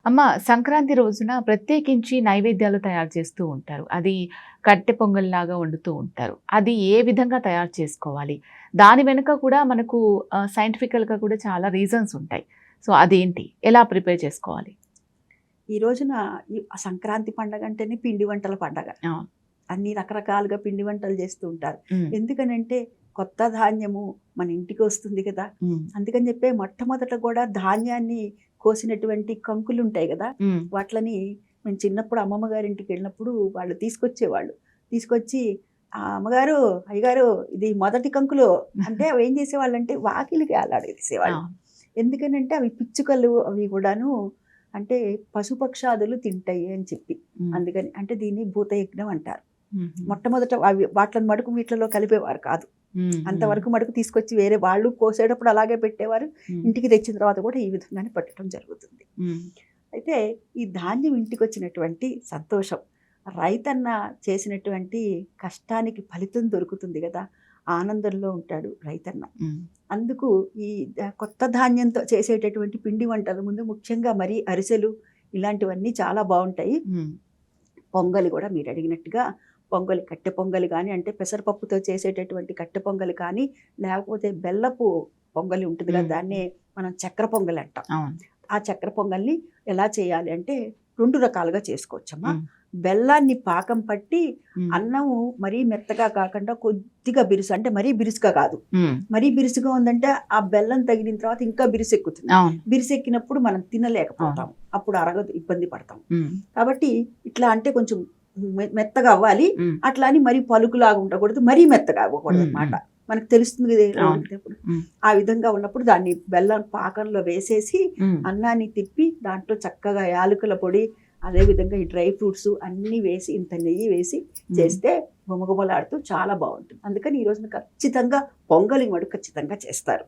అమ్మ, సంక్రాంతి రోజున ప్రత్యేకించి నైవేద్యాలు తయారు చేస్తూ ఉంటారు. అది కట్టె పొంగల్లాగా వండుతూ ఉంటారు. అది ఏ విధంగా తయారు చేసుకోవాలి? దాని వెనుక కూడా మనకు సైంటిఫికల్‌గా కూడా చాలా రీజన్స్ ఉంటాయి. సో, అదేంటి? ఎలా ప్రిపేర్ చేసుకోవాలి? ఈ రోజున సంక్రాంతి పండగ అంటేనే పిండి వంటల పండగ. అవును. అన్ని రకరకాలుగా పిండి వంటలు చేస్తూ ఉంటారు. హ్మ్. ఎందుకనంటే కొత్త ధాన్యము మన ఇంటికి వస్తుంది కదా! హ్మ్. అందుకని చెప్పే మొట్టమొదట కూడా ధాన్యాన్ని కోసినటువంటి కంకులు ఉంటాయి కదా! హ్మ్. వాట్లని మేము చిన్నప్పుడు అమ్మమ్మ గారింటికి వెళ్ళినప్పుడు వాళ్ళు తీసుకొచ్చేవాళ్ళు. తీసుకొచ్చి అమ్మగారు, అయ్యగారు ఇది మొదటి కంకులు అంటే అవి ఏం చేసేవాళ్ళంటే వాకిలికి వేలాడదీసేవాళ్ళు. అవును. ఎందుకనంటే అవి పిచ్చుకలు అవి కూడాను అంటే పశుపక్షాదులు తింటాయి అని చెప్పి. హ్మ్. అందుకని అంటే దీన్ని భూతయజ్ఞం అంటారు. హుహు. మొట్టమొదట అవి వాట్లని మటుకు వీటిలో కలిపేవారు కాదు. హ్మ్. అంతవరకు మటుకు తీసుకొచ్చి వేరే వాళ్ళు కోసేటప్పుడు అలాగే పెట్టేవారు. హ్మ్. ఇంటికి తెచ్చిన తర్వాత కూడా ఈ విధంగానే పెట్టడం జరుగుతుంది. హ్మ్. అయితే ఈ ధాన్యం ఇంటికొచ్చినటువంటి సంతోషం, రైతన్న చేసినటువంటి కష్టానికి ఫలితం దొరుకుతుంది గదా! ఆనందంలో ఉంటాడు రైతన్న. హ్మ్. అందుకు ఈ కొత్త ధాన్యంతో చేసేటటువంటి పిండి వంటల ముందు ముఖ్యంగా మరి అరిసెలు ఇలాంటివన్నీ చాలా బావుంటాయి. హ్మ్. పొంగలి కూడా మీరు అడిగినట్టుగా పొంగలి, కట్టె పొంగలి గానీ, అంటే పెసరపప్పుతో చేసేటటువంటి కట్టె పొంగలి కానీ, లేకపోతే బెల్లపు పొంగలి ఉంటుంది కదా! హ్మ్. దాన్నే మనం చక్కెర పొంగలి అంటాం. అవును. ఆ చక్కెర పొంగల్ని ఎలా చేయాలి అంటే 2 రకాలుగా చేసుకోవచ్చమ్మా. హ్మ్. బెల్లాన్ని పాకం పట్టి హ్మ్. అన్నము మరీ మెత్తగా కాకుండా కొద్దిగా బిరుసు, అంటే మరీ బిరుసుగా కాదు. హ్మ్. మరీ బిరుసుగా ఉందంటే ఆ బెల్లం తగిలిన తర్వాత ఇంకా బిరుసెక్కుతుంది. అవును. బిరుసెక్కినప్పుడు మనం తినలేకపోతాం. అవును. అప్పుడు అరగదు, ఇబ్బంది పడతాం. హ్మ్. కాబట్టి ఇట్లా అంటే కొంచెం మెత్తగా అవ్వాలి. హ్మ్. అట్లా అని మరీ పలుకులాగా ఉండకూడదు, మరీ మెత్తగా అవ్వకూడదనమాట. హ్మ్. మనకు తెలుస్తుంది కదా ఎలా అవును. ఉడికినప్పుడు. హ్మ్. ఆ విధంగా ఉన్నప్పుడు దాన్ని బెల్లం పాకంలో వేసేసి హ్మ్. అన్నాన్ని తిప్పి దాంట్లో చక్కగా యాలకుల పొడి, అదేవిధంగా ఈ డ్రై ఫ్రూట్స్ అన్నీ వేసి ఇంత నెయ్యి వేసి చేస్తే గుమగుమలాడుతూ చాలా బావుంటుంది. అందుకని ఈ రోజున ఖచ్చితంగా పొంగలి మటుకు ఖచ్చితంగా చేస్తారు.